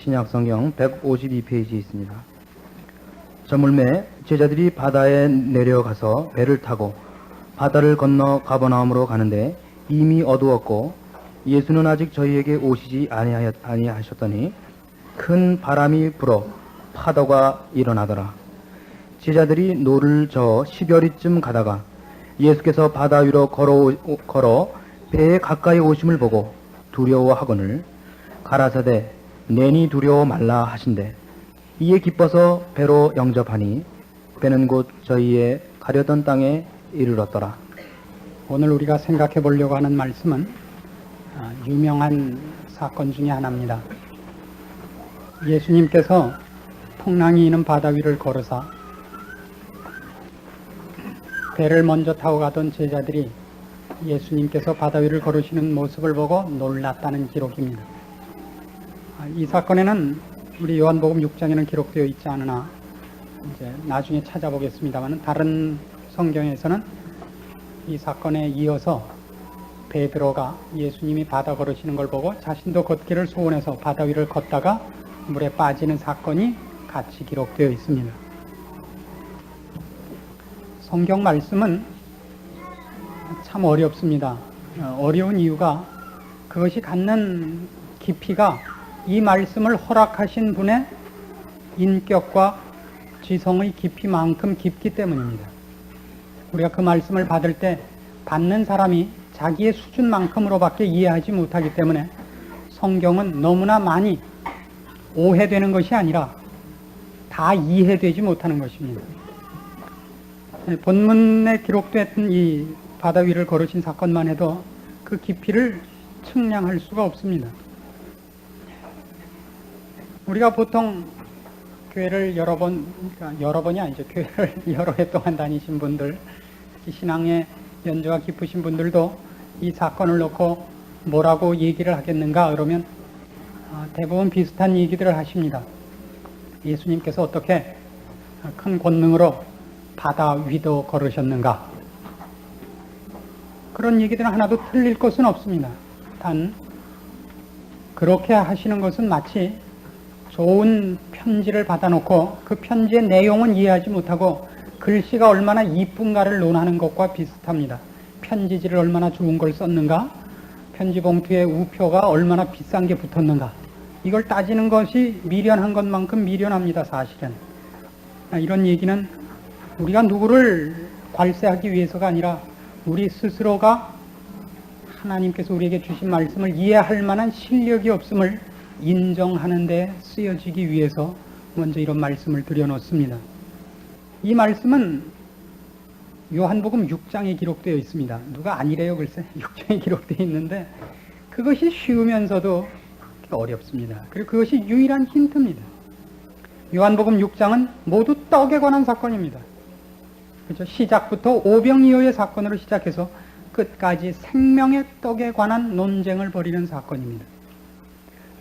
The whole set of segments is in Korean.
신약성경 152페이지에 있습니다. 저물매 제자들이 바다에 내려가서 배를 타고 바다를 건너 가버나움으로 가는데 이미 어두웠고 예수는 아직 저희에게 오시지 아니하셨더니 큰 바람이 불어 파도가 일어나더라. 제자들이 노를 저어 10여리쯤 가다가 예수께서 바다 위로 걸어 배에 가까이 오심을 보고 두려워하거늘 가라사대 내니 두려워 말라 하신대 이에 기뻐서 배로 영접하니 배는 곧 저희의 가려던 땅에 이르렀더라. 오늘 우리가 생각해 보려고 하는 말씀은 유명한 사건 중에 하나입니다. 예수님께서 풍랑이 있는 바다 위를 걸어서 배를 먼저 타고 가던 제자들이 예수님께서 바다 위를 걸으시는 모습을 보고 놀랐다는 기록입니다. 이 사건에는 우리 요한복음 6장에는 기록되어 있지 않으나 이제 나중에 찾아보겠습니다만 다른 성경에서는 이 사건에 이어서 베드로가 예수님이 바다 걸으시는 걸 보고 자신도 걷기를 소원해서 바다 위를 걷다가 물에 빠지는 사건이 같이 기록되어 있습니다. 성경 말씀은 참 어렵습니다. 어려운 이유가 그것이 갖는 깊이가 이 말씀을 허락하신 분의 인격과 지성의 깊이만큼 깊기 때문입니다. 우리가 그 말씀을 받을 때 받는 사람이 자기의 수준만큼으로밖에 이해하지 못하기 때문에 성경은 너무나 많이 오해되는 것이 아니라 다 이해되지 못하는 것입니다. 본문에 기록됐던 이 바다 위를 걸으신 사건만 해도 그 깊이를 측량할 수가 없습니다. 우리가 보통 교회를 여러 번이 아니죠. 교회를 여러 해 동안 다니신 분들, 신앙의 연조가 깊으신 분들도 이 사건을 놓고 뭐라고 얘기를 하겠는가 그러면 대부분 비슷한 얘기들을 하십니다. 예수님께서 어떻게 큰 권능으로 바다 위도 걸으셨는가? 그런 얘기들은 하나도 틀릴 것은 없습니다. 단 그렇게 하시는 것은 마치 좋은 편지를 받아놓고 그 편지의 내용은 이해하지 못하고 글씨가 얼마나 이쁜가를 논하는 것과 비슷합니다. 편지지를 얼마나 좋은 걸 썼는가? 편지 봉투에 우표가 얼마나 비싼 게 붙었는가? 이걸 따지는 것이 미련한 것만큼 미련합니다, 사실은. 이런 얘기는 우리가 누구를 괄세하기 위해서가 아니라 우리 스스로가 하나님께서 우리에게 주신 말씀을 이해할 만한 실력이 없음을 인정하는 데 쓰여지기 위해서 먼저 이런 말씀을 드려놓습니다. 이 말씀은 요한복음 6장에 기록되어 있습니다. 누가 아니래요, 글쎄. 6장에 기록되어 있는데 그것이 쉬우면서도 어렵습니다. 그리고 그것이 유일한 힌트입니다. 요한복음 6장은 모두 떡에 관한 사건입니다. 그렇죠? 시작부터 오병이어의 사건으로 시작해서 끝까지 생명의 떡에 관한 논쟁을 벌이는 사건입니다.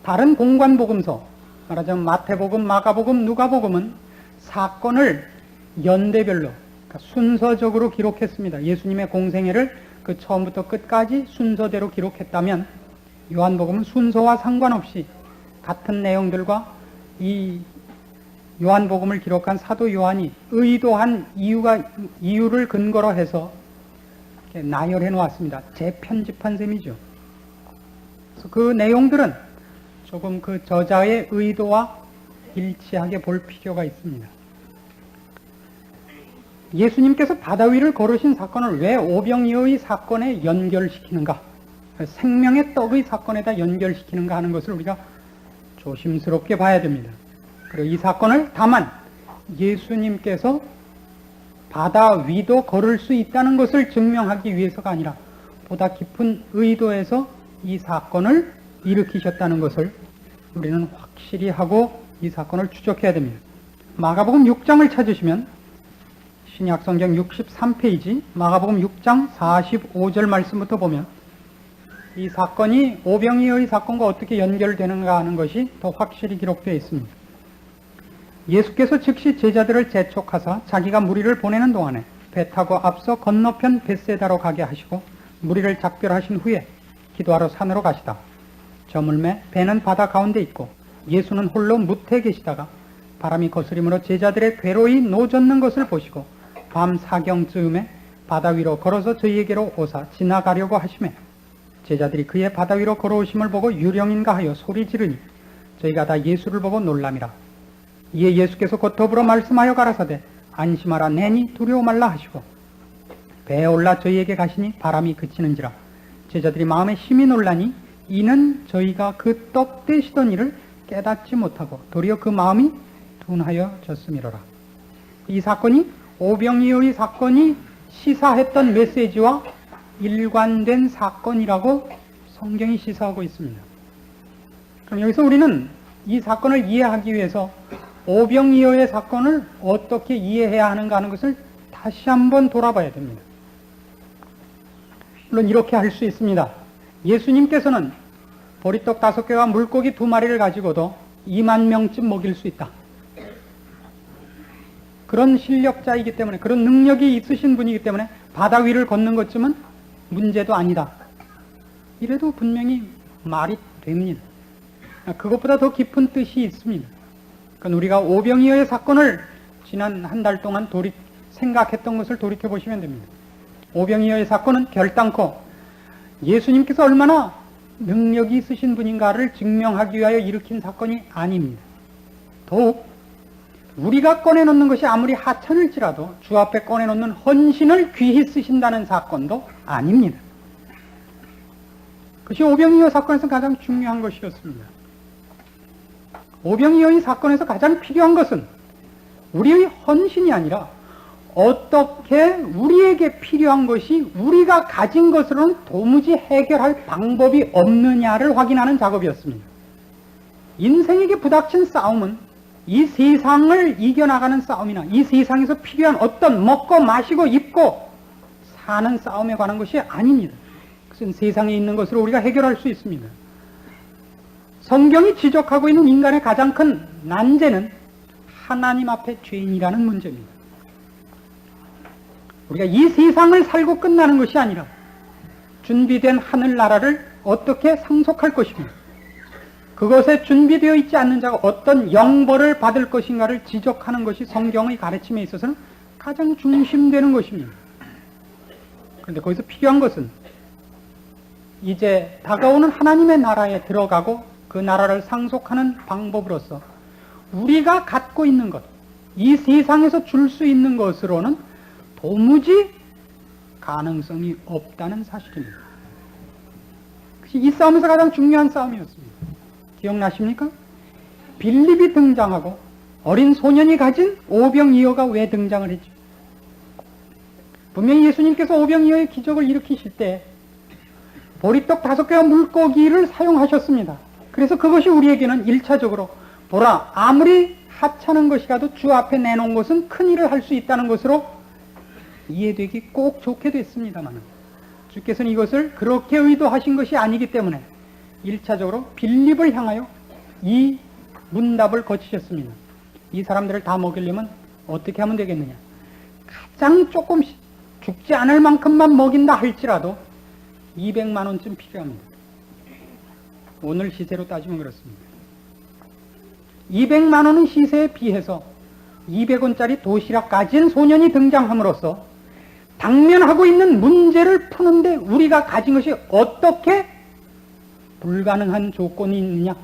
다른 공관복음서, 말하자면 마태복음, 마가복음, 누가복음은 사건을 연대별로, 그러니까 순서적으로 기록했습니다. 예수님의 공생애를 그 처음부터 끝까지 순서대로 기록했다면 요한복음은 순서와 상관없이 같은 내용들과 이 요한복음을 기록한 사도 요한이 의도한 이유를 근거로 해서 나열해 놓았습니다. 재편집한 셈이죠. 그래서 그 내용들은 조금 그 저자의 의도와 일치하게 볼 필요가 있습니다. 예수님께서 바다 위를 걸으신 사건을 왜 오병이어의 사건에 연결시키는가? 생명의 떡의 사건에다 연결시키는가 하는 것을 우리가 조심스럽게 봐야 됩니다. 그리고 이 사건을 다만 예수님께서 바다 위도 걸을 수 있다는 것을 증명하기 위해서가 아니라 보다 깊은 의도에서 이 사건을 일으키셨다는 것을 우리는 확실히 하고 이 사건을 추적해야 됩니다. 마가복음 6장을 찾으시면 신약성경 63페이지 마가복음 6장 45절 말씀부터 보면 이 사건이 오병이어의 사건과 어떻게 연결되는가 하는 것이 더 확실히 기록되어 있습니다. 예수께서 즉시 제자들을 재촉하사 자기가 무리를 보내는 동안에 배 타고 앞서 건너편 벳세다로 가게 하시고 무리를 작별하신 후에 기도하러 산으로 가시다. 저물매 배는 바다 가운데 있고 예수는 홀로 무태에 계시다가 바람이 거스림으로 제자들의 괴로이 노젓는 것을 보시고 밤 사경쯤에 바다 위로 걸어서 저희에게로 오사 지나가려고 하시매 제자들이 그의 바다 위로 걸어오심을 보고 유령인가 하여 소리 지르니 저희가 다 예수를 보고 놀람이라. 이에 예수께서 곧 더불어 말씀하여 가라사대 안심하라 내니 두려워 말라 하시고 배에 올라 저희에게 가시니 바람이 그치는지라. 제자들이 마음에 심히 놀라니 이는 저희가 그 떡 떼시던 일을 깨닫지 못하고 도리어 그 마음이 둔하여졌음이로라. 이 사건이 오병이어의 사건이 시사했던 메시지와 일관된 사건이라고 성경이 시사하고 있습니다. 그럼 여기서 우리는 이 사건을 이해하기 위해서 오병이어의 사건을 어떻게 이해해야 하는가 하는 것을 다시 한번 돌아봐야 됩니다. 물론 이렇게 할 수 있습니다. 예수님께서는 보리떡 5개와 물고기 2마리를 가지고도 2만 명쯤 먹일 수 있다. 그런 실력자이기 때문에, 그런 능력이 있으신 분이기 때문에 바다 위를 걷는 것쯤은 문제도 아니다. 이래도 분명히 말이 됩니다. 그것보다 더 깊은 뜻이 있습니다. 그러니까 우리가 오병이어의 사건을 지난 한 달 동안 생각했던 것을 돌이켜 보시면 됩니다. 오병이어의 사건은 결단코 예수님께서 얼마나 능력이 있으신 분인가를 증명하기 위하여 일으킨 사건이 아닙니다. 더욱 우리가 꺼내놓는 것이 아무리 하찮을지라도 주 앞에 꺼내놓는 헌신을 귀히 쓰신다는 사건도 아닙니다. 그것이 오병이어 사건에서 가장 중요한 것이었습니다. 오병이어의 사건에서 가장 필요한 것은 우리의 헌신이 아니라 어떻게 우리에게 필요한 것이 우리가 가진 것으로는 도무지 해결할 방법이 없느냐를 확인하는 작업이었습니다. 인생에게 부닥친 싸움은 이 세상을 이겨나가는 싸움이나 이 세상에서 필요한 어떤 먹고 마시고 입고 사는 싸움에 관한 것이 아닙니다. 그것은 세상에 있는 것으로 우리가 해결할 수 있습니다. 성경이 지적하고 있는 인간의 가장 큰 난제는 하나님 앞에 죄인이라는 문제입니다. 우리가 이 세상을 살고 끝나는 것이 아니라 준비된 하늘나라를 어떻게 상속할 것입니다. 그것에 준비되어 있지 않는 자가 어떤 영벌을 받을 것인가를 지적하는 것이 성경의 가르침에 있어서는 가장 중심되는 것입니다. 그런데 거기서 필요한 것은 이제 다가오는 하나님의 나라에 들어가고 그 나라를 상속하는 방법으로서 우리가 갖고 있는 것, 이 세상에서 줄 수 있는 것으로는 도무지 가능성이 없다는 사실입니다. 이 싸움에서 가장 중요한 싸움이었습니다. 기억나십니까? 빌립이 등장하고 어린 소년이 가진 오병이어가 왜 등장을 했죠? 분명히 예수님께서 오병이어의 기적을 일으키실 때 보리떡 5개와 물고기를 사용하셨습니다. 그래서 그것이 우리에게는 1차적으로 보라, 아무리 하찮은 것이라도 주 앞에 내놓은 것은 큰 일을 할 수 있다는 것으로 이해되기 꼭 좋게 됐습니다만 주께서는 이것을 그렇게 의도하신 것이 아니기 때문에 1차적으로 빌립을 향하여 이 문답을 거치셨습니다. 이 사람들을 다 먹이려면 어떻게 하면 되겠느냐? 가장 조금씩 죽지 않을 만큼만 먹인다 할지라도 200만 원쯤 필요합니다. 오늘 시세로 따지면 그렇습니다. 200만 원의 시세에 비해서 200원짜리 도시락 가진 소년이 등장함으로써 당면하고 있는 문제를 푸는데 우리가 가진 것이 어떻게 불가능한 조건이 있느냐,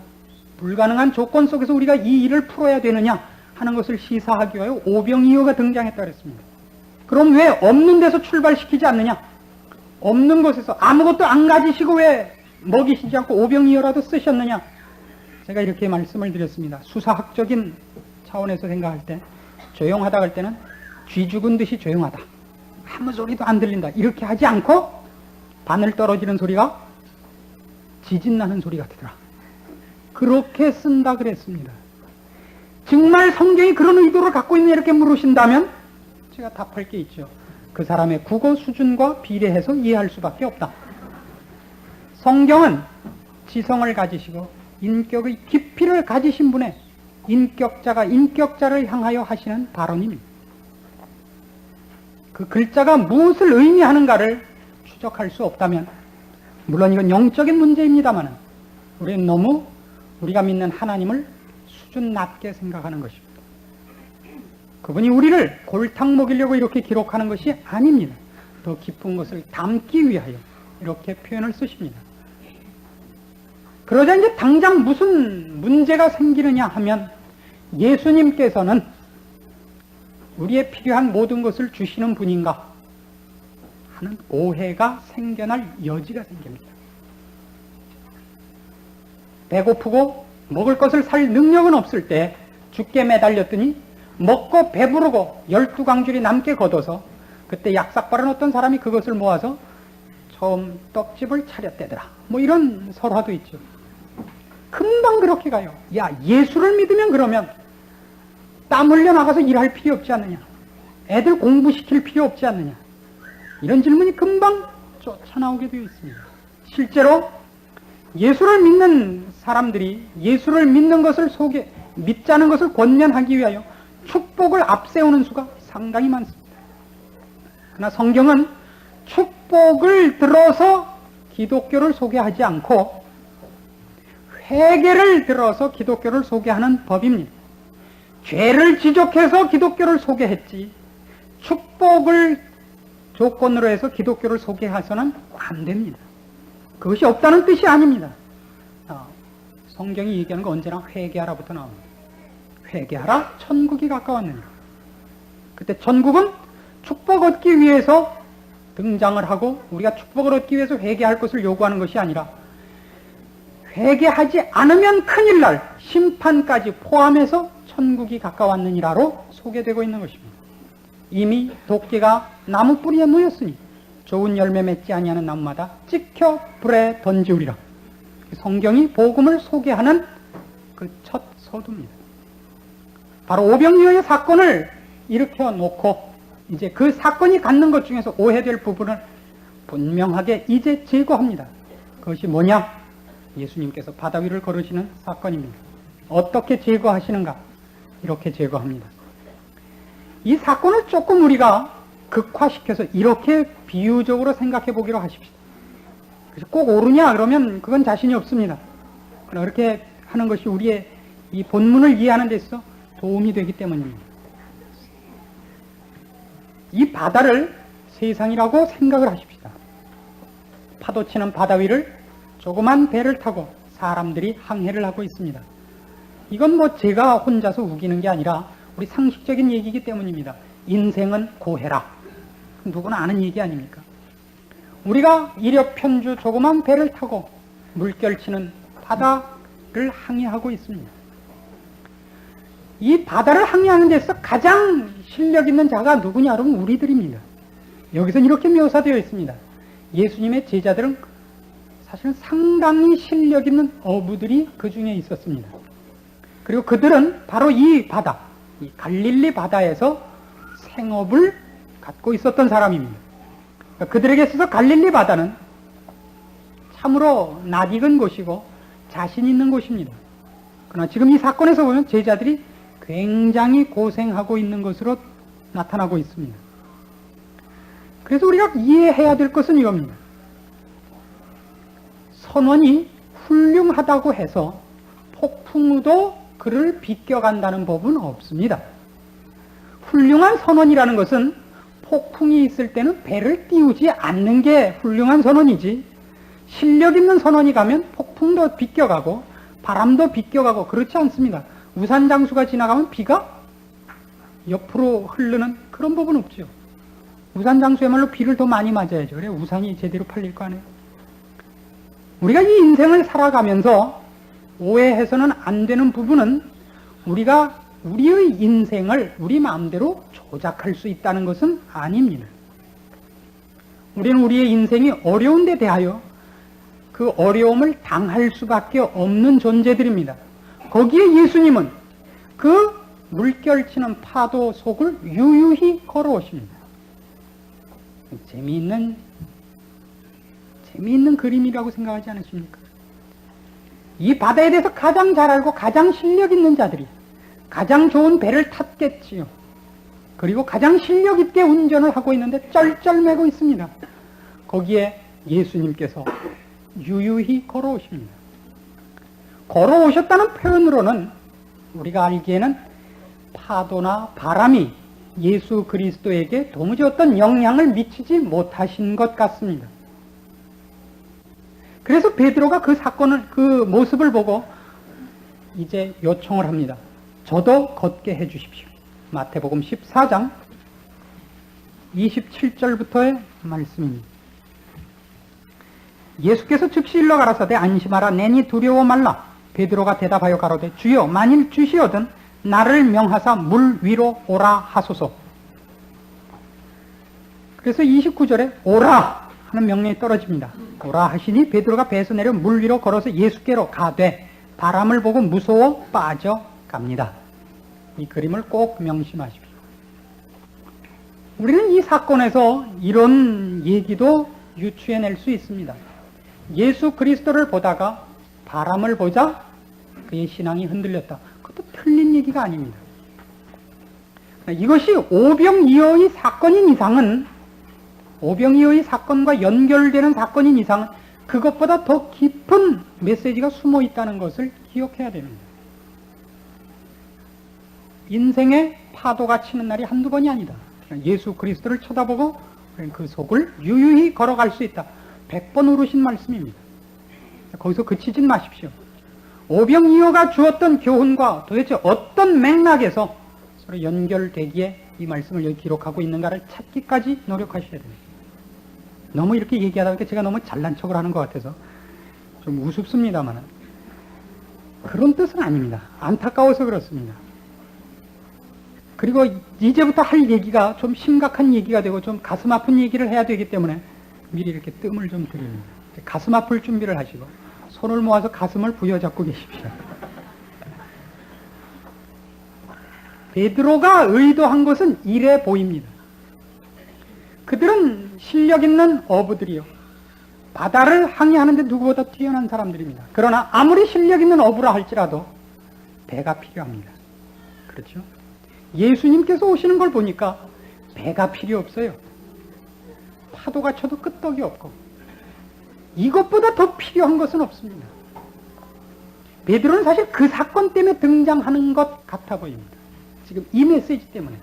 불가능한 조건 속에서 우리가 이 일을 풀어야 되느냐 하는 것을 시사하기 위하여 오병이어가 등장했다 그랬습니다. 그럼 왜 없는 데서 출발시키지 않느냐? 없는 곳에서 아무것도 안 가지시고 왜 먹이시지 않고 오병이어라도 쓰셨느냐? 제가 이렇게 말씀을 드렸습니다. 수사학적인 차원에서 생각할 때 조용하다 할 때는 쥐 죽은 듯이 조용하다, 아무 소리도 안 들린다, 이렇게 하지 않고 바늘 떨어지는 소리가 지진 나는 소리 같더라, 그렇게 쓴다 그랬습니다. 정말 성경이 그런 의도를 갖고 있느냐 이렇게 물으신다면 제가 답할 게 있죠. 그 사람의 국어 수준과 비례해서 이해할 수밖에 없다. 성경은 지성을 가지시고 인격의 깊이를 가지신 분의 인격자가 인격자를 향하여 하시는 발언입니다. 그 글자가 무엇을 의미하는가를 추적할 수 없다면, 물론 이건 영적인 문제입니다만 우리는 너무 우리가 믿는 하나님을 수준 낮게 생각하는 것입니다. 그분이 우리를 골탕 먹이려고 이렇게 기록하는 것이 아닙니다. 더 깊은 것을 담기 위하여 이렇게 표현을 쓰십니다. 그러자 이제 당장 무슨 문제가 생기느냐 하면 예수님께서는 우리의 필요한 모든 것을 주시는 분인가 하는 오해가 생겨날 여지가 생깁니다. 배고프고 먹을 것을 살 능력은 없을 때 죽게 매달렸더니 먹고 배부르고 12광줄이 남게 걷어서 그때 약삭 바른 어떤 사람이 그것을 모아서 처음 떡집을 차렸대더라. 뭐 이런 설화도 있죠. 금방 그렇게 가요. 야, 예수를 믿으면 그러면 땀 흘려 나가서 일할 필요 없지 않느냐? 애들 공부시킬 필요 없지 않느냐? 이런 질문이 금방 쫓아나오게 되어 있습니다. 실제로 예수를 믿는 사람들이 예수를 믿는 것을 믿자는 것을 권면하기 위하여 축복을 앞세우는 수가 상당히 많습니다. 그러나 성경은 축복을 들어서 기독교를 소개하지 않고 회개를 들어서 기독교를 소개하는 법입니다. 죄를 지적해서 기독교를 소개했지 축복을 조건으로 해서 기독교를 소개해서는 안 됩니다. 그것이 없다는 뜻이 아닙니다. 성경이 얘기하는 거 언제나 회개하라부터 나옵니다. 회개하라, 천국이 가까웠느니라. 그때 천국은 축복 얻기 위해서 등장을 하고 우리가 축복을 얻기 위해서 회개할 것을 요구하는 것이 아니라 회개하지 않으면 큰일 날 심판까지 포함해서 천국이 가까웠느니라로 소개되고 있는 것입니다. 이미 도끼가 나무 뿌리에 놓였으니 좋은 열매 맺지 아니하는 나무마다 찍혀 불에 던지우리라. 성경이 복음을 소개하는 그 첫 서두입니다. 바로 오병이어의 사건을 일으켜 놓고 이제 그 사건이 갖는 것 중에서 오해될 부분을 분명하게 이제 제거합니다. 그것이 뭐냐? 예수님께서 바다 위를 걸으시는 사건입니다. 어떻게 제거하시는가? 이렇게 제거합니다. 이 사건을 조금 우리가 극화시켜서 이렇게 비유적으로 생각해 보기로 하십시다. 그래서 꼭 옳으냐 그러면 그건 자신이 없습니다. 그러나 그렇게 하는 것이 우리의 이 본문을 이해하는 데 있어 도움이 되기 때문입니다. 이 바다를 세상이라고 생각을 하십시다. 파도치는 바다 위를 조그만 배를 타고 사람들이 항해를 하고 있습니다. 이건 뭐 제가 혼자서 우기는 게 아니라 우리 상식적인 얘기이기 때문입니다. 인생은 고해라. 누구나 아는 얘기 아닙니까? 우리가 이력편주 조그만 배를 타고 물결치는 바다를 항해하고 있습니다. 이 바다를 항해하는 데서 가장 실력 있는 자가 누구냐 그러면 우리들입니다. 여기서는 이렇게 묘사되어 있습니다. 예수님의 제자들은 사실은 상당히 실력 있는 어부들이 그 중에 있었습니다. 그리고 그들은 바로 이 바다, 이 갈릴리 바다에서 생업을 갖고 있었던 사람입니다. 그러니까 그들에게 있어서 갈릴리 바다는 참으로 낯익은 곳이고 자신 있는 곳입니다. 그러나 지금 이 사건에서 보면 제자들이 굉장히 고생하고 있는 것으로 나타나고 있습니다. 그래서 우리가 이해해야 될 것은 이겁니다. 선원이 훌륭하다고 해서 폭풍우도 그를 비껴간다는 법은 없습니다. 훌륭한 선원이라는 것은 폭풍이 있을 때는 배를 띄우지 않는 게 훌륭한 선원이지, 실력 있는 선원이 가면 폭풍도 비껴가고 바람도 비껴가고 그렇지 않습니다. 우산 장수가 지나가면 비가 옆으로 흐르는 그런 법은 없죠. 우산 장수야말로 비를 더 많이 맞아야죠. 그래 우산이 제대로 팔릴 거 아니에요. 우리가 이 인생을 살아가면서 오해해서는 안 되는 부분은 우리가 우리의 인생을 우리 마음대로 조작할 수 있다는 것은 아닙니다. 우리는 우리의 인생이 어려운 데 대하여 그 어려움을 당할 수밖에 없는 존재들입니다. 거기에 예수님은 그 물결치는 파도 속을 유유히 걸어오십니다. 재미있는 그림이라고 생각하지 않으십니까? 이 바다에 대해서 가장 잘 알고 가장 실력 있는 자들이 가장 좋은 배를 탔겠지요. 그리고 가장 실력 있게 운전을 하고 있는데 쩔쩔매고 있습니다. 거기에 예수님께서 유유히 걸어오십니다. 걸어오셨다는 표현으로는 우리가 알기에는 파도나 바람이 예수 그리스도에게 도무지 어떤 영향을 미치지 못하신 것 같습니다. 그래서 베드로가 그 사건을, 그 모습을 보고 이제 요청을 합니다. 저도 걷게 해 주십시오. 마태복음 14장 27절부터의 말씀입니다. 예수께서 즉시 일러 가라사대 안심하라 내니 두려워 말라. 베드로가 대답하여 가로되 주여 만일 주시거든 나를 명하사 물 위로 오라 하소서. 그래서 29절에 오라 하는 명령이 떨어집니다. 오라 하시니 베드로가 배에서 내려 물 위로 걸어서 예수께로 가되 바람을 보고 무서워 빠져갑니다. 이 그림을 꼭 명심하십시오. 우리는 이 사건에서 이런 얘기도 유추해낼 수 있습니다. 예수 그리스도를 보다가 바람을 보자 그의 신앙이 흔들렸다. 그것도 틀린 얘기가 아닙니다. 이것이 오병이어의 사건인 이상은, 오병이어의 사건과 연결되는 사건인 이상은 그것보다 더 깊은 메시지가 숨어 있다는 것을 기억해야 됩니다. 인생에 파도가 치는 날이 한두 번이 아니다. 예수 그리스도를 쳐다보고 그 속을 유유히 걸어갈 수 있다. 100번 오르신 말씀입니다. 거기서 그치진 마십시오. 오병이어가 주었던 교훈과 도대체 어떤 맥락에서 서로 연결되기에 이 말씀을 여기 기록하고 있는가를 찾기까지 노력하셔야 됩니다. 너무 이렇게 얘기하다 보니까 제가 너무 잘난 척을 하는 것 같아서 좀 우습습니다만 그런 뜻은 아닙니다. 안타까워서 그렇습니다. 그리고 이제부터 할 얘기가 좀 심각한 얘기가 되고 좀 가슴 아픈 얘기를 해야 되기 때문에 미리 이렇게 뜸을 좀 드립니다. 가슴 아플 준비를 하시고 손을 모아서 가슴을 부여잡고 계십시오. 베드로가 의도한 것은 이래 보입니다. 그들은 실력 있는 어부들이요. 바다를 항해하는데 누구보다 뛰어난 사람들입니다. 그러나 아무리 실력 있는 어부라 할지라도 배가 필요합니다. 그렇죠? 예수님께서 오시는 걸 보니까 배가 필요 없어요. 파도가 쳐도 끄떡이 없고 이것보다 더 필요한 것은 없습니다. 베드로는 사실 그 사건 때문에 등장하는 것 같아 보입니다. 지금 이 메시지 때문에.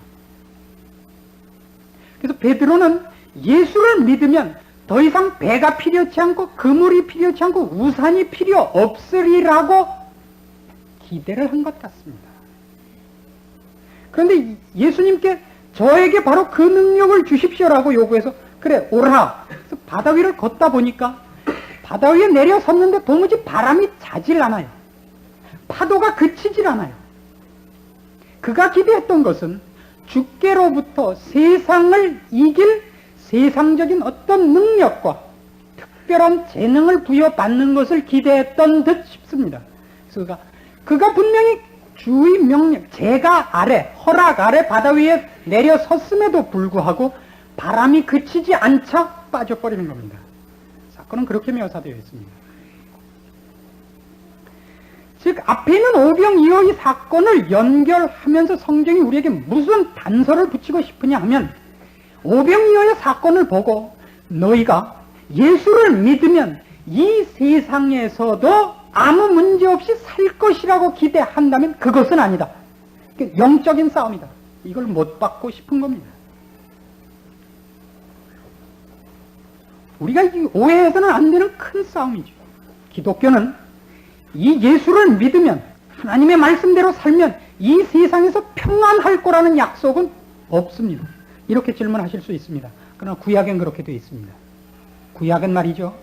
그래서 베드로는 예수를 믿으면 더 이상 배가 필요치 않고 그물이 필요치 않고 우산이 필요 없으리라고 기대를 한 것 같습니다. 그런데 예수님께 저에게 바로 그 능력을 주십시오라고 요구해서 그래 오라. 그래서 바다 위를 걷다 보니까 바다 위에 내려 섰는데 도무지 바람이 자질 않아요. 파도가 그치질 않아요. 그가 기대했던 것은 주께로부터 세상을 이길 세상적인 어떤 능력과 특별한 재능을 부여받는 것을 기대했던 듯 싶습니다. 그래서 그가 분명히 주의 명령, 제가 아래, 허락 아래 바다 위에 내려 섰음에도 불구하고 바람이 그치지 않자 빠져버리는 겁니다. 사건은 그렇게 묘사되어 있습니다. 즉 앞에 있는 오병이어의 사건을 연결하면서 성경이 우리에게 무슨 단서를 붙이고 싶으냐 하면 오병이어의 사건을 보고 너희가 예수를 믿으면 이 세상에서도 아무 문제 없이 살 것이라고 기대한다면 그것은 아니다. 영적인 싸움이다. 이걸 못 받고 싶은 겁니다. 우리가 오해해서는 안 되는 큰 싸움이죠. 기독교는 이 예수를 믿으면 하나님의 말씀대로 살면 이 세상에서 평안할 거라는 약속은 없습니다. 이렇게 질문하실 수 있습니다. 그러나 구약엔 그렇게 되어 있습니다. 구약은 말이죠.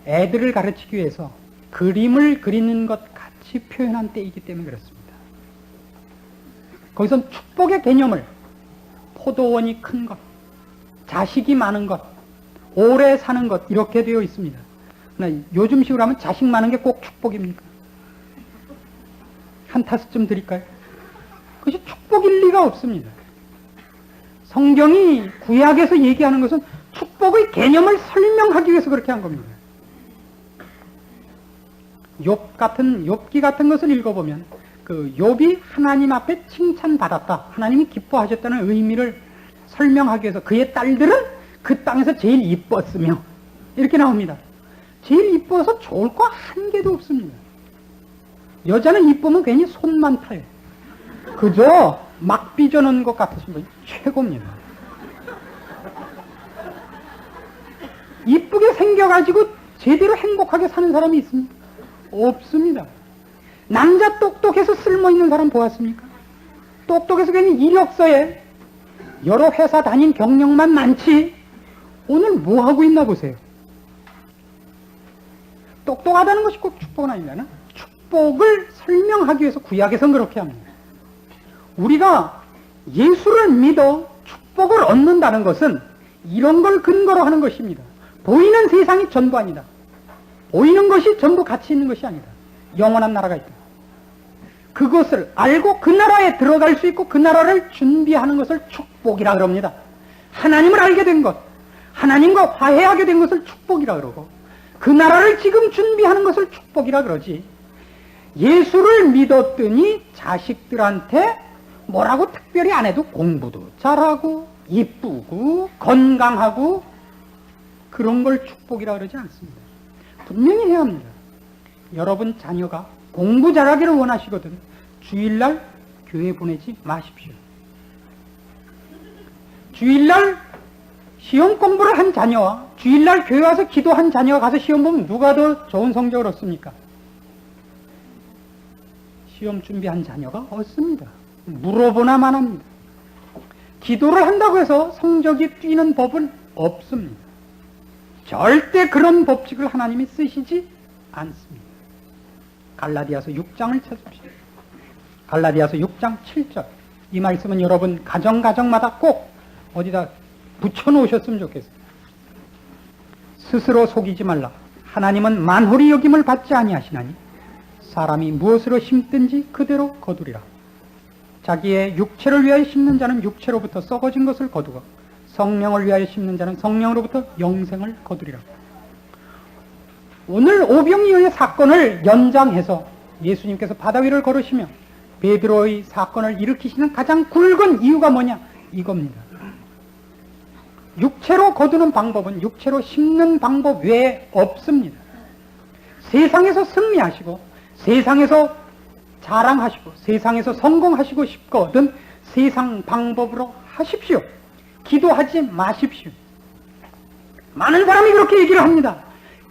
애들을 가르치기 위해서 그림을 그리는 것 같이 표현한 때이기 때문에 그렇습니다. 거기선 축복의 개념을 포도원이 큰 것, 자식이 많은 것, 오래 사는 것 이렇게 되어 있습니다. 그러나 요즘식으로 하면 자식 많은 게 꼭 축복입니까? 한 타스쯤 드릴까요? 그것이 축복일 리가 없습니다. 성경이 구약에서 얘기하는 것은 축복의 개념을 설명하기 위해서 그렇게 한 겁니다. 욥기 같은 것을 읽어보면 그 욥이 하나님 앞에 칭찬받았다, 하나님이 기뻐하셨다는 의미를 설명하기 위해서 그의 딸들은 그 땅에서 제일 이뻤으며 이렇게 나옵니다. 제일 이뻐서 좋을 거 한 개도 없습니다. 여자는 이쁘면 괜히 손만 타요. 그저 막 삐져놓은 것 같으신 분이 최고입니다. 이쁘게 생겨가지고 제대로 행복하게 사는 사람이 있습니까? 없습니다. 남자 똑똑해서 쓸모있는 사람 보았습니까? 똑똑해서 괜히 이력서에 여러 회사 다닌 경력만 많지 오늘 뭐 하고 있나 보세요. 똑똑하다는 것이 꼭 축복은 아니잖아. 축복을 설명하기 위해서 구약에서는 그렇게 합니다. 우리가 예수를 믿어 축복을 얻는다는 것은 이런 걸 근거로 하는 것입니다. 보이는 세상이 전부 아니다. 보이는 것이 전부 가치 있는 것이 아니다. 영원한 나라가 있다. 그것을 알고 그 나라에 들어갈 수 있고 그 나라를 준비하는 것을 축복이라 그럽니다. 하나님을 알게 된 것, 하나님과 화해하게 된 것을 축복이라 그러고 그 나라를 지금 준비하는 것을 축복이라 그러지. 예수를 믿었더니 자식들한테 뭐라고 특별히 안 해도 공부도 잘하고 이쁘고 건강하고 그런 걸 축복이라 그러지 않습니다. 분명히 해야 합니다. 여러분 자녀가 공부 잘하기를 원하시거든 주일날 교회 보내지 마십시오. 주일날 시험 공부를 한 자녀와 주일날 교회 와서 기도한 자녀가 가서 시험 보면 누가 더 좋은 성적을 얻습니까? 시험 준비한 자녀가 얻습니다. 물어보나만 합니다. 기도를 한다고 해서 성적이 뛰는 법은 없습니다. 절대 그런 법칙을 하나님이 쓰시지 않습니다. 갈라디아서 6장을 찾으십시오. 갈라디아서 6장 7절. 이 말씀은 여러분 가정마다 꼭 어디다 붙여놓으셨으면 좋겠어요. 스스로 속이지 말라. 하나님은 만홀히 여김을 받지 아니하시나니 사람이 무엇으로 심든지 그대로 거두리라. 자기의 육체를 위하여 심는 자는 육체로부터 썩어진 것을 거두고 성령을 위하여 심는 자는 성령으로부터 영생을 거두리라. 오늘 오병이어의 사건을 연장해서 예수님께서 바다 위를 걸으시며 베드로의 사건을 일으키시는 가장 굵은 이유가 뭐냐? 이겁니다. 육체로 거두는 방법은 육체로 심는 방법 외에 없습니다. 세상에서 승리하시고 세상에서 자랑하시고 세상에서 성공하시고 싶거든 세상 방법으로 하십시오. 기도하지 마십시오. 많은 사람이 그렇게 얘기를 합니다.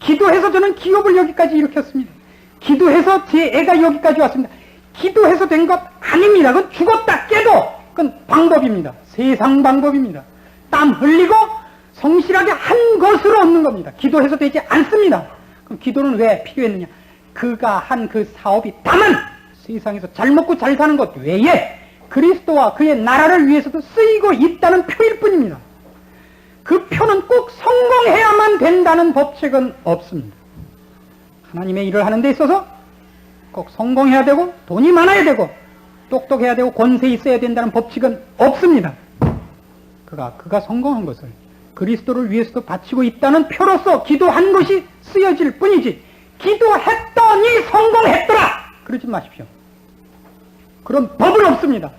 기도해서 저는 기업을 여기까지 일으켰습니다. 기도해서 제 애가 여기까지 왔습니다. 기도해서 된 것 아닙니다. 그건 죽었다 깨도 그건 방법입니다. 세상 방법입니다. 땀 흘리고 성실하게 한 것으로 얻는 겁니다. 기도해서 되지 않습니다. 그럼 기도는 왜 필요했느냐? 그가 한 그 사업이 다만 세상에서 잘 먹고 잘 사는 것 외에 그리스도와 그의 나라를 위해서도 쓰이고 있다는 표일 뿐입니다. 그 표는 꼭 성공해야만 된다는 법칙은 없습니다. 하나님의 일을 하는 데 있어서 꼭 성공해야 되고 돈이 많아야 되고 똑똑해야 되고 권세 있어야 된다는 법칙은 없습니다. 그가 성공한 것을 그리스도를 위해서도 바치고 있다는 표로서 기도한 것이 쓰여질 뿐이지 기도했더니 성공했더라 그러지 마십시오. 그런 법은 없습니다.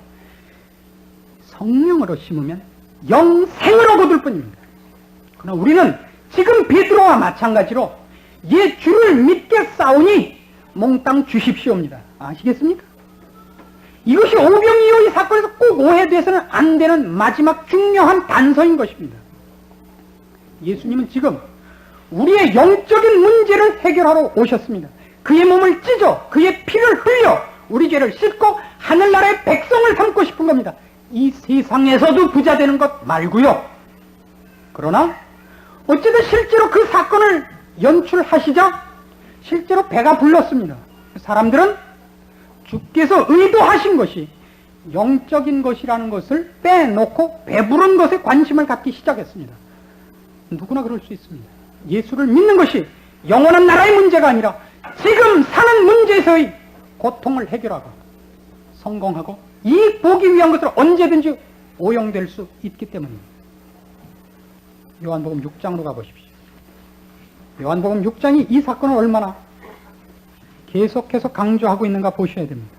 성령으로 심으면 영생으로 거둘 뿐입니다. 그러나 우리는 지금 베드로와 마찬가지로 예 주를 믿게 싸우니 몽땅 주십시오입니다. 아시겠습니까? 이것이 오병이어의 사건에서 꼭 오해돼서는 안 되는 마지막 중요한 단서인 것입니다. 예수님은 지금 우리의 영적인 문제를 해결하러 오셨습니다. 그의 몸을 찢어 그의 피를 흘려 우리 죄를 씻고 하늘나라의 백성을 삼고 싶은 겁니다. 이 세상에서도 부자 되는 것 말고요. 그러나 어쨌든 실제로 그 사건을 연출하시자 실제로 배가 불렀습니다. 사람들은 주께서 의도하신 것이 영적인 것이라는 것을 빼놓고 배부른 것에 관심을 갖기 시작했습니다. 누구나 그럴 수 있습니다. 예수를 믿는 것이 영원한 나라의 문제가 아니라 지금 사는 문제에서의 고통을 해결하고 성공하고 이익 보기 위한 것을 언제든지 오용될 수 있기 때문입니다. 요한복음 6장으로 가보십시오. 요한복음 6장이 이 사건을 얼마나 계속해서 강조하고 있는가 보셔야 됩니다.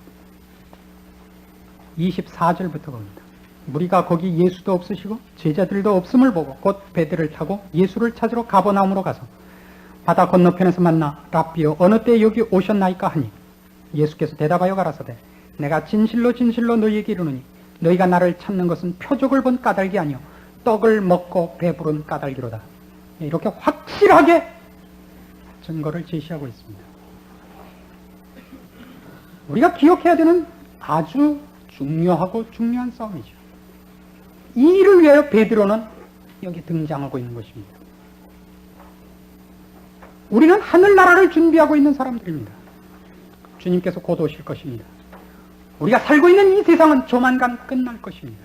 24절부터 봅니다. 무리가 거기 예수도 없으시고 제자들도 없음을 보고 곧 배들을 타고 예수를 찾으러 가버나움으로 가서 바다 건너편에서 만나 랍비여 어느 때 여기 오셨나이까 하니 예수께서 대답하여 가라사대 내가 진실로 진실로 너희에게 이르노니 너희가 나를 찾는 것은 표적을 본 까닭이 아니요 떡을 먹고 배부른 까닭이로다. 이렇게 확실하게 증거를 제시하고 있습니다. 우리가 기억해야 되는 아주 중요하고 중요한 싸움이죠. 이 일을 위하여 베드로는 여기 등장하고 있는 것입니다. 우리는 하늘나라를 준비하고 있는 사람들입니다. 주님께서 곧 오실 것입니다. 우리가 살고 있는 이 세상은 조만간 끝날 것입니다.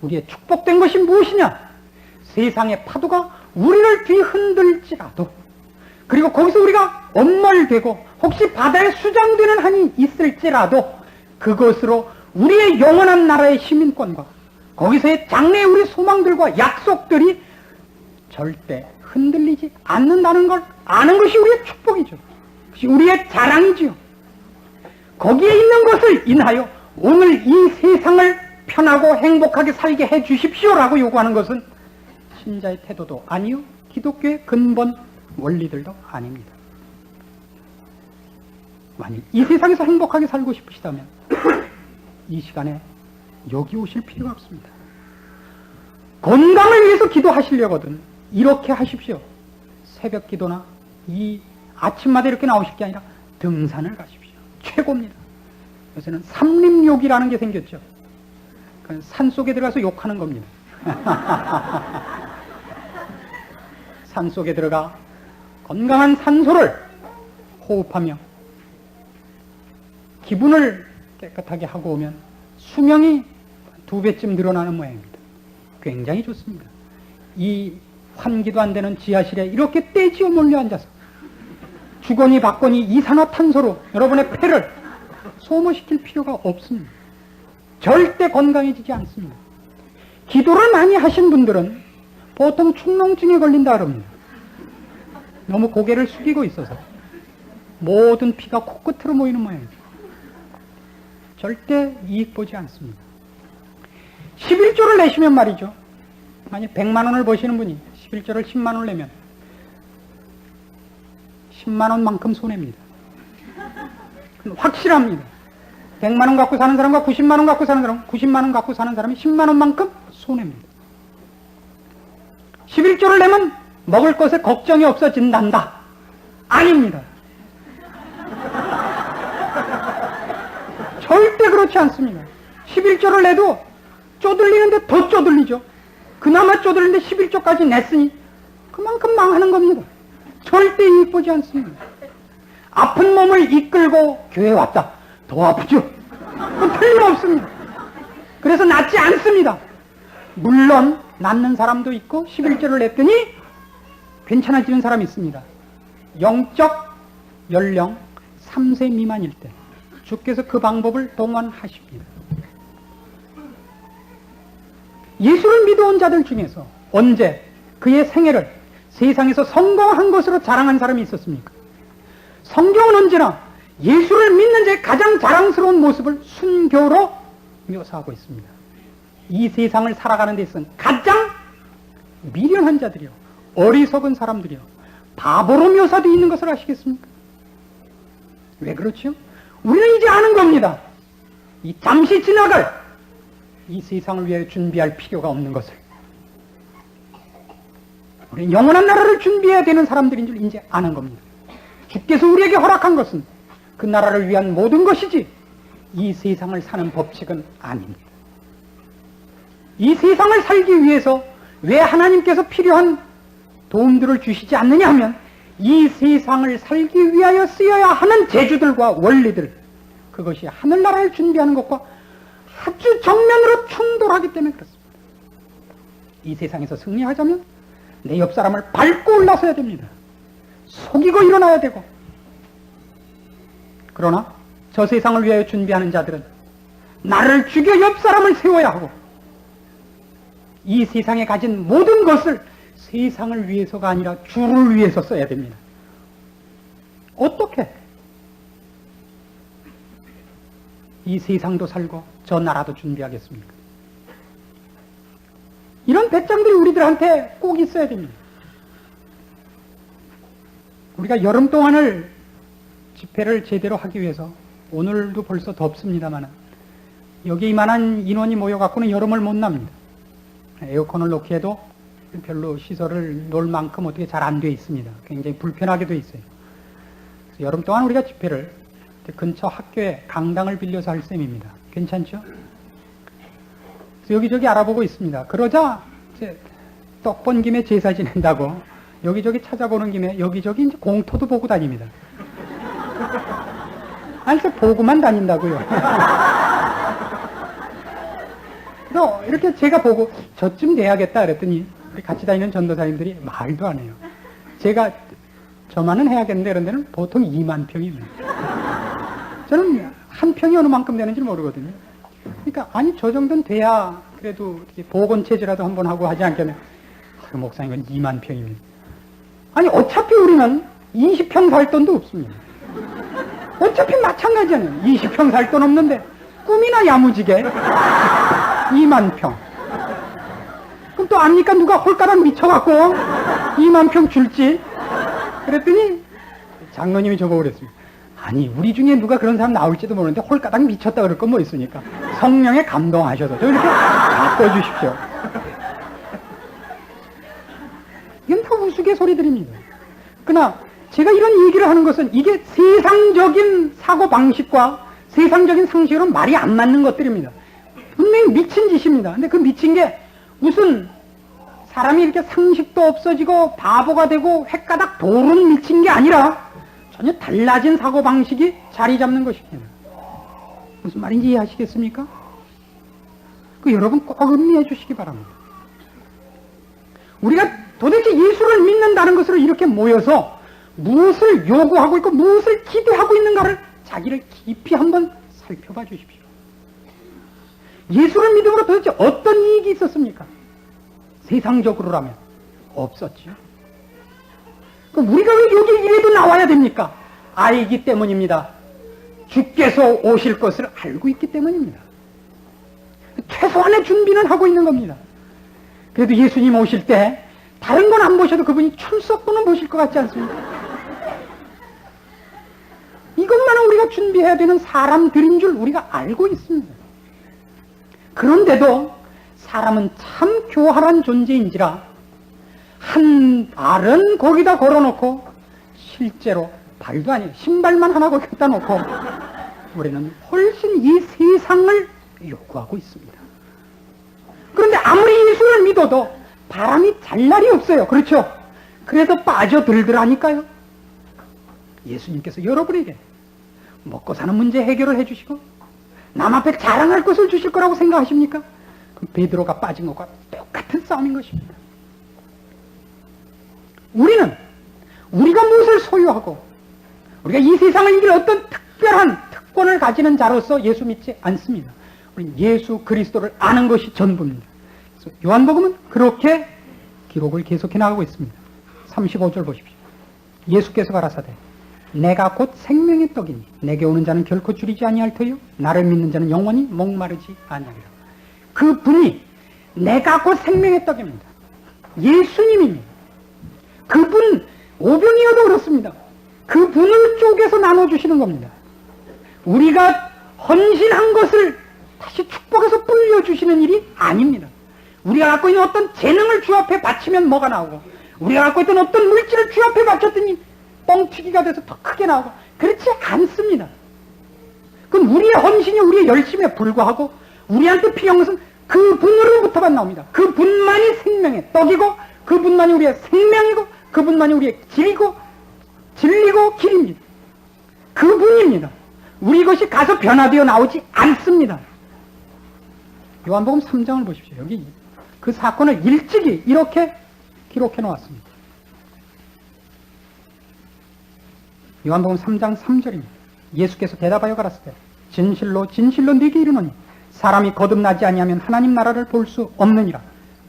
우리의 축복된 것이 무엇이냐? 세상의 파도가 우리를 뒤흔들지라도, 그리고 거기서 우리가 엄멸되고 혹시 바다에 수장되는 한이 있을지라도 그것으로 우리의 영원한 나라의 시민권과 거기서의 장래의 우리 소망들과 약속들이 절대 흔들리지 않는다는 걸 아는 것이 우리의 축복이죠. 그것이 우리의 자랑이지요. 거기에 있는 것을 인하여 오늘 이 세상을 편하고 행복하게 살게 해 주십시오라고 요구하는 것은 신자의 태도도 아니요 기독교의 근본 원리들도 아닙니다. 만일 이 세상에서 행복하게 살고 싶으시다면 이 시간에 여기 오실 필요가 없습니다. 건강을 위해서 기도하시려거든 이렇게 하십시오. 새벽 기도나 이 아침마다 이렇게 나오실 게 아니라 등산을 가십시오. 최고입니다. 요새는 삼림욕이라는 게 생겼죠. 산속에 들어가서 욕하는 겁니다. 산속에 들어가 건강한 산소를 호흡하며 기분을 깨끗하게 하고 오면 수명이 2배쯤 늘어나는 모양입니다. 굉장히 좋습니다. 이 환기도 안 되는 지하실에 이렇게 떼지어 몰려 앉아서 주거니 받거니 이산화탄소로 여러분의 폐를 소모시킬 필요가 없습니다. 절대 건강해지지 않습니다. 기도를 많이 하신 분들은 보통 축농증에 걸린다 그럽니다. 너무 고개를 숙이고 있어서 모든 피가 코끝으로 모이는 모양이죠. 절대 이익 보지 않습니다. 11조를 내시면 말이죠. 만약 100만 원을 버시는 분이 11조를 10만 원을 내면 10만 원만큼 손해입니다. 확실합니다. 100만 원 갖고 사는 사람과 90만 원 갖고 사는 사람, 90만 원 갖고 사는 사람이 10만 원만큼 손해입니다. 11조를 내면 먹을 것에 걱정이 없어진단다. 아닙니다. 절대 그렇지 않습니다. 11조를 내도 쪼들리는데 더 쪼들리죠. 그나마 쪼들리는데 11조까지 냈으니 그만큼 망하는 겁니다. 절대 이익 보지 않습니다. 아픈 몸을 이끌고 교회에 왔다. 더 아프죠? 그건 틀림없습니다. 그래서 낫지 않습니다. 물론 낫는 사람도 있고 11조를 냈더니 괜찮아지는 사람이 있습니다. 영적 연령 3세 미만일 때 주께서 그 방법을 동원하십니다. 예수를 믿어온 자들 중에서 언제 그의 생애를 세상에서 성공한 것으로 자랑한 사람이 있었습니까? 성경은 언제나 예수를 믿는 자의 가장 자랑스러운 모습을 순교로 묘사하고 있습니다. 이 세상을 살아가는 데 있어서는 가장 미련한 자들이요, 어리석은 사람들이요, 바보로 묘사되어 있는 것을 아시겠습니까? 왜 그렇죠? 우리는 이제 아는 겁니다. 이 잠시 지나갈 이 세상을 위해 준비할 필요가 없는 것을. 우리는 영원한 나라를 준비해야 되는 사람들인 줄 이제 아는 겁니다. 주께서 우리에게 허락한 것은 그 나라를 위한 모든 것이지 이 세상을 사는 법칙은 아닙니다. 이 세상을 살기 위해서 왜 하나님께서 필요한 도움들을 주시지 않느냐 하면 이 세상을 살기 위하여 쓰여야 하는 재주들과 원리들, 그것이 하늘나라를 준비하는 것과 아주 정면으로 충돌하기 때문에 그렇습니다. 이 세상에서 승리하자면 내 옆 사람을 밟고 올라서야 됩니다. 속이고 일어나야 되고. 그러나 저 세상을 위하여 준비하는 자들은 나를 죽여 옆 사람을 세워야 하고 이 세상에 가진 모든 것을 세상을 위해서가 아니라 주를 위해서 써야 됩니다. 어떻게? 이 세상도 살고 저 나라도 준비하겠습니까? 이런 배짱들이 우리들한테 꼭 있어야 됩니다. 우리가 여름 동안을 집회를 제대로 하기 위해서 오늘도 벌써 덥습니다만 여기 이만한 인원이 모여갖고는 여름을 못 납니다. 에어컨을 놓기 해도 별로 시설을 놓을 만큼 어떻게 잘 안 돼 있습니다. 굉장히 불편하게 돼 있어요. 그래서 여름 동안 우리가 집회를 근처 학교에 강당을 빌려서 할 셈입니다. 괜찮죠? 그래서 여기저기 알아보고 있습니다. 그러자 이제 떡 번 김에 제사 지낸다고 여기저기 찾아보는 김에 여기저기 이제 공터도 보고 다닙니다. 아니, 보고만 다닌다고요. 그래서 이렇게 제가 보고 저쯤 돼야겠다 그랬더니 우리 같이 다니는 전도사님들이 말도 안 해요. 제가 저만은 해야겠는데 이런 데는 보통 2만 평입니다. 저는 한 평이 어느 만큼 되는지 모르거든요. 그러니까 아니 저 정도는 돼야 그래도 보건체제라도 한번 하고 하지 않겠냐. 목사님은 2만 평입니다. 아니 어차피 우리는 20평 살 돈도 없습니다. 어차피 마찬가지잖아요. 20평 살 돈 없는데 꿈이나 야무지게 2만 평. 그럼 또 압니까? 누가 홀가락 미쳐갖고 2만 평 줄지? 그랬더니 장로님이 저보고 그랬습니다. 아니 우리 중에 누가 그런 사람 나올지도 모르는데 홀가닥 미쳤다 그럴 건 뭐 있으니까 성령에 감동하셔서 저 이렇게 바꿔주십시오. 이건 다 우스갯소리들입니다. 그러나 제가 이런 얘기를 하는 것은 이게 세상적인 사고방식과 세상적인 상식으로는 말이 안 맞는 것들입니다. 분명히 미친 짓입니다. 근데 그 미친 게 무슨 사람이 이렇게 상식도 없어지고 바보가 되고 헷가닥 도른 미친 게 아니라 전혀 달라진 사고방식이 자리 잡는 것입니다. 무슨 말인지 이해하시겠습니까? 그 여러분 꼭 음미해 주시기 바랍니다. 우리가 도대체 예수를 믿는다는 것으로 이렇게 모여서 무엇을 요구하고 있고 무엇을 기대하고 있는가를 자기를 깊이 한번 살펴봐 주십시오. 예수를 믿음으로 도대체 어떤 이익이 있었습니까? 세상적으로라면 없었죠. 그럼 우리가 왜 여기 이래도 나와야 됩니까? 알기 때문입니다. 주께서 오실 것을 알고 있기 때문입니다. 최소한의 준비는 하고 있는 겁니다. 그래도 예수님 오실 때 다른 건 안 보셔도 그분이 출석부는 보실 것 같지 않습니까? 이것만은 우리가 준비해야 되는 사람들인 줄 우리가 알고 있습니다. 그런데도 사람은 참 교활한 존재인지라 한 발은 거기다 걸어놓고 실제로 발도 아니고 신발만 하나 거기다 놓고 우리는 훨씬 이 세상을 요구하고 있습니다. 그런데 아무리 예수를 믿어도 바람이 잘 날이 없어요. 그렇죠? 그래서 빠져들더라니까요. 예수님께서 여러분에게 먹고 사는 문제 해결을 해주시고 남 앞에 자랑할 것을 주실 거라고 생각하십니까? 그럼 베드로가 빠진 것과 똑같은 싸움인 것입니다. 우리는 우리가 무엇을 소유하고 우리가 이 세상을 이길 어떤 특별한 특권을 가지는 자로서 예수 믿지 않습니다. 우리는 예수 그리스도를 아는 것이 전부입니다. 그래서 요한복음은 그렇게 기록을 계속해 나가고 있습니다. 35절 보십시오. 예수께서 가라사대 내가 곧 생명의 떡이니 내게 오는 자는 결코 줄이지 아니할 터요 나를 믿는 자는 영원히 목마르지 아니하리라. 그분이 내가 곧 생명의 떡입니다. 예수님입니다. 그분 오병이어도 그렇습니다. 그분을 쪼개서 나눠주시는 겁니다. 우리가 헌신한 것을 다시 축복해서 불려주시는 일이 아닙니다. 우리가 갖고 있는 어떤 재능을 주 앞에 바치면 뭐가 나오고 우리가 갖고 있던 어떤 물질을 주 앞에 바쳤더니 뻥튀기가 돼서 더 크게 나오고 그렇지 않습니다. 그건 우리의 헌신이 우리의 열심에 불과하고 우리한테 필요한 것은 그분으로부터만 나옵니다. 그분만이 생명의 떡이고 그분만이 우리의 생명이고 그분만이 우리의 길이고 진리고 길입니다. 그분입니다. 우리 것이 가서 변화되어 나오지 않습니다. 요한복음 3장을 보십시오. 여기 그 사건을 일찍이 이렇게 기록해 놓았습니다. 요한복음 3장 3절입니다. 예수께서 대답하여 가라사대 진실로 진실로 네게 이르노니 사람이 거듭나지 아니하면 하나님 나라를 볼 수 없느니라.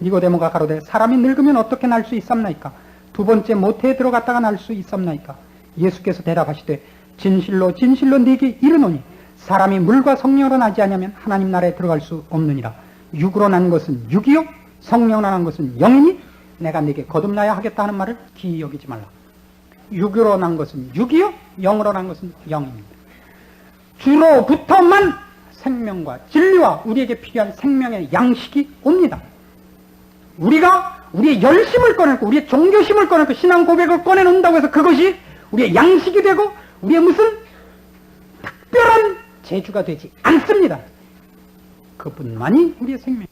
니고데모가 가로되 사람이 늙으면 어떻게 날 수 있삼나이까? 두 번째 모태에 들어갔다가 날 수 있삼나이까? 예수께서 대답하시되 진실로 진실로 네게 이르노니 사람이 물과 성령으로 나지 아니하면 하나님 나라에 들어갈 수 없느니라. 육으로 난 것은 육이요 성령으로 난 것은 영이니 내가 네게 거듭나야 하겠다 하는 말을 기이 여기지 말라. 육으로 난 것은 육이요, 영으로 난 것은 영입니다. 주로부터만 생명과 진리와 우리에게 필요한 생명의 양식이 옵니다. 우리가 우리의 열심을 꺼내고 우리의 종교심을 꺼내고 신앙 고백을 꺼내놓는다고 해서 그것이 우리의 양식이 되고 우리의 무슨 특별한 재주가 되지 않습니다. 그분만이 우리의 생명.